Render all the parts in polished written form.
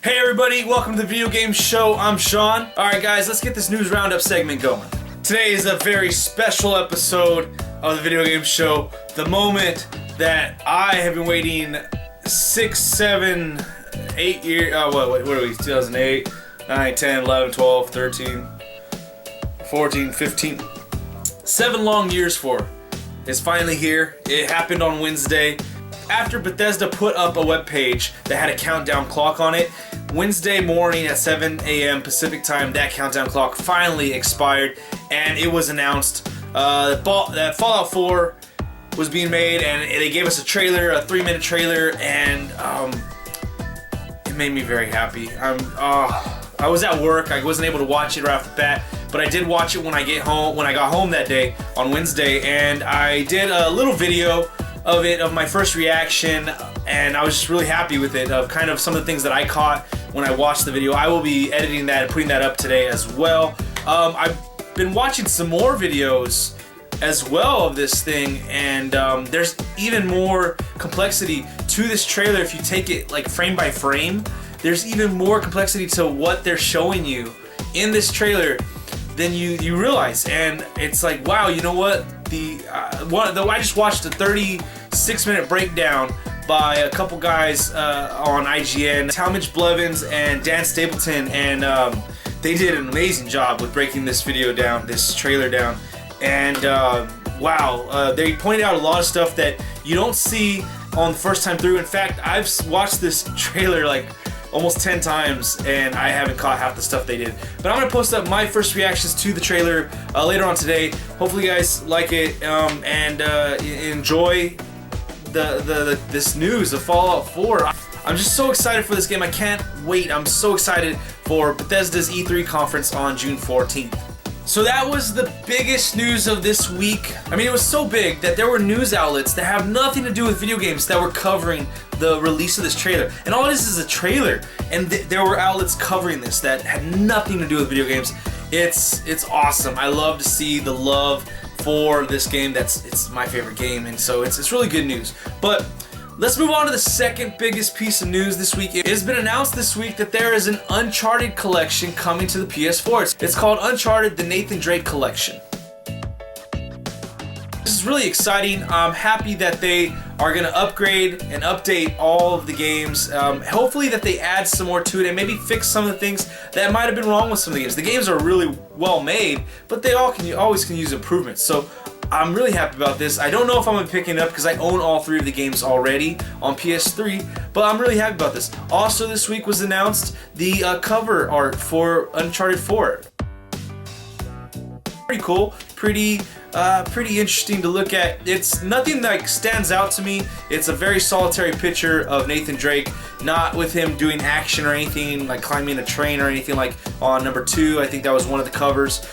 Hey everybody, welcome to the Video Game Show. I'm Sean. Alright guys, let's get this news roundup segment going. Today is a very special episode of the Video Game Show. The moment that I have been waiting 6, 7, 8 years, what are we, 2008, 9, 10, 11, 12, 13, 14, 15, 7 long years for is finally here. It happened on Wednesday. After Bethesda put up a webpage that had a countdown clock on it, Wednesday morning at 7 a.m. Pacific time, that countdown clock finally expired, and it was announced that Fallout 4 was being made, and they gave us a trailer, a 3-minute trailer, and it made me very happy. I was at work, I wasn't able to watch it right off the bat, but I did watch it when I got home that day on Wednesday, and I did a little video of my first reaction, and I was just really happy with it, of kind of some of the things that I caught when I watched the video. I will be editing that and putting that up today as well. I've been watching some more videos as well of this thing, and there's even more complexity to this trailer if you take it like frame by frame. There's even more complexity to what they're showing you in this trailer than you realize, and it's like, wow, you know what? I just watched a 36-minute breakdown by a couple guys on IGN, Talmadge Blevins and Dan Stapleton, and they did an amazing job with breaking this video down, this trailer down, and wow, they pointed out a lot of stuff that you don't see on the first time through. In fact, I've watched this trailer like almost 10 times, and I haven't caught half the stuff they did. But I'm gonna post up my first reactions to the trailer later on today. Hopefully you guys like it and enjoy this news of Fallout 4. I'm just so excited for this game. I can't wait. I'm so excited for Bethesda's E3 conference on June 14th. So that was the biggest news of this week. I mean, it was so big that there were news outlets that have nothing to do with video games that were covering the release of this trailer. And all this is a trailer, and there were outlets covering this that had nothing to do with video games. It's awesome. I love to see the love for this game. It's my favorite game, and so it's really good news. But let's move on to the second biggest piece of news this week. It has been announced this week that there is an Uncharted collection coming to the PS4. It's called Uncharted: The Nathan Drake Collection. This is really exciting. I'm happy that they are going to upgrade and update all of the games. Hopefully that they add some more to it and maybe fix some of the things that might have been wrong with some of the games. The games are really well made, but they always can use improvements. So I'm really happy about this. I don't know if I'm going to pick it up because I own all 3 of the games already on PS3, but I'm really happy about this. Also this week was announced the cover art for Uncharted 4. Pretty cool, pretty interesting to look at. It's nothing that stands out to me. It's a very solitary picture of Nathan Drake, not with him doing action or anything like climbing a train or anything like on number 2. I think that was one of the covers.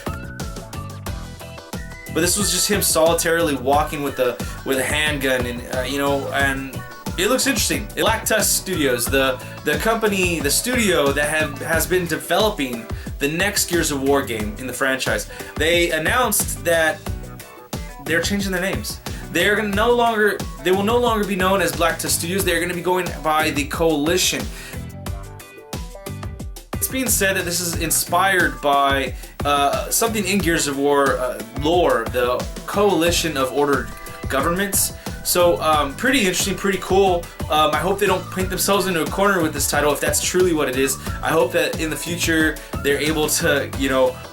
But this was just him solitarily walking with a handgun, and and it looks interesting. Black Tusk Studios, the company, the studio that has been developing the next Gears of War game in the franchise, they announced that they're changing their names. They will no longer be known as Black Tusk Studios. They're going to be going by the Coalition. It's being said that this is inspired by something in Gears of War lore, the Coalition of Ordered Governments. So pretty interesting, pretty cool. I hope they don't paint themselves into a corner with this title if that's truly what it is. I hope that in the future they're able to,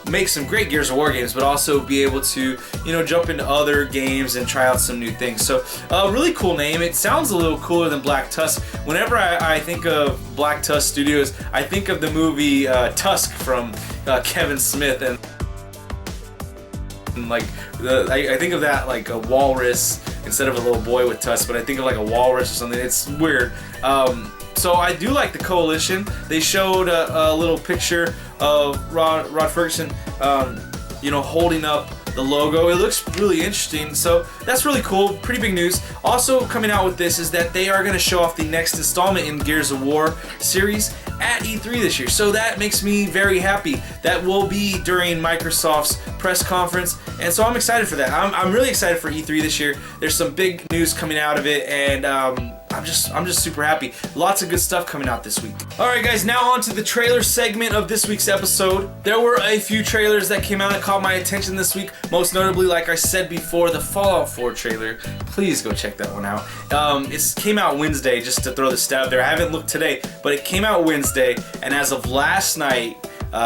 make some great Gears of War games, but also be able to, jump into other games and try out some new things. So really cool name. It sounds a little cooler than Black Tusk. Whenever I think of Black Tusk Studios, I think of the movie Tusk from Kevin Smith, and like I think of that like a walrus instead of a little boy with tusks, but I think of like a walrus or something. It's weird. So I do like the Coalition. They showed a little picture of Rod Ferguson, holding up the logo. It looks really interesting, so that's really cool. Pretty big news. Also coming out with this is that they are going to show off the next installment in Gears of War series at E3 this year, so that makes me very happy. That will be during Microsoft's press conference, and so I'm excited for that. I'm really excited for E3 this year. There's some big news coming out of it, and I'm just super happy. Lots of good stuff coming out this week. Alright guys, now on to the trailer segment of this week's episode. There were a few trailers that came out and caught my attention this week. Most notably, like I said before, the Fallout 4 trailer. Please go check that one out. It came out Wednesday, just to throw the stab there. I haven't looked today, but it came out Wednesday, and as of last night,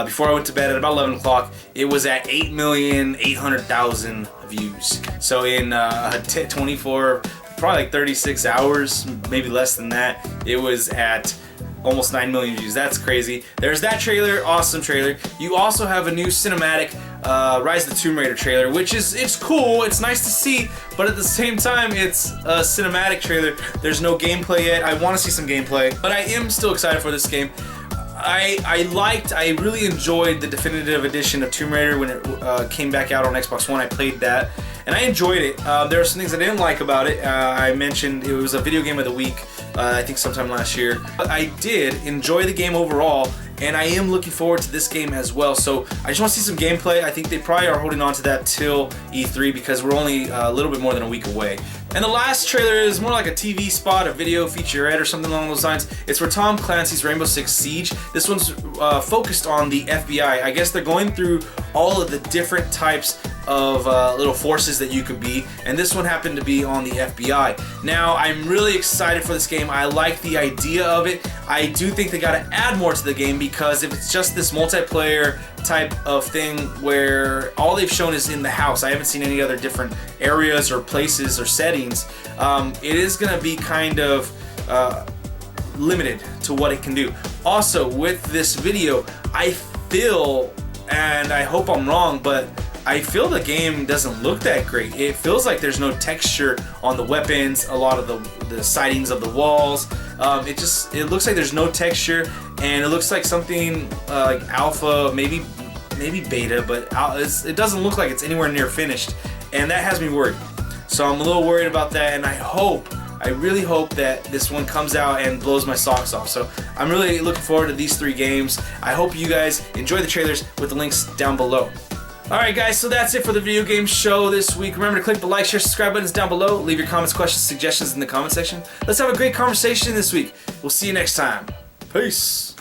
before I went to bed at about 11 o'clock, it was at 8,800,000 views. So in 24, probably like 36 hours, maybe less than that, it was at almost 9 million views. That's crazy. There's that trailer, awesome trailer. You also have a new cinematic Rise of the Tomb Raider trailer, which it's cool, it's nice to see, but at the same time, it's a cinematic trailer. There's no gameplay yet. I want to see some gameplay, but I am still excited for this game. I really enjoyed the definitive edition of Tomb Raider when it came back out on Xbox One. I played that, and I enjoyed it. There are some things I didn't like about it. I mentioned it was a video game of the week, I think sometime last year. But I did enjoy the game overall, and I am looking forward to this game as well. So I just want to see some gameplay. I think they probably are holding on to that till E3 because we're only a little bit more than a week away. And the last trailer is more like a TV spot, a video featurette or something along those lines. It's for Tom Clancy's Rainbow Six Siege. This one's focused on the FBI. I guess they're going through all of the different types of little forces that you could be, and this one happened to be on the FBI. Now, I'm really excited for this game. I like the idea of it. I do think they gotta add more to the game, because if it's just this multiplayer type of thing where all they've shown is in the house, I haven't seen any other different areas or places or settings, it is gonna be kind of limited to what it can do. Also, with this video, I feel, and I hope I'm wrong, but I feel the game doesn't look that great. It feels like there's no texture on the weapons, a lot of the sightings of the walls. It looks like there's no texture, and it looks like something like alpha, maybe beta, but it doesn't look like it's anywhere near finished, and that has me worried. So I'm a little worried about that, and I really hope that this one comes out and blows my socks off. So I'm really looking forward to these 3 games. I hope you guys enjoy the trailers with the links down below. Alright guys, so that's it for the video game show this week. Remember to click the like, share, subscribe buttons down below. Leave your comments, questions, suggestions in the comment section. Let's have a great conversation this week. We'll see you next time. Peace.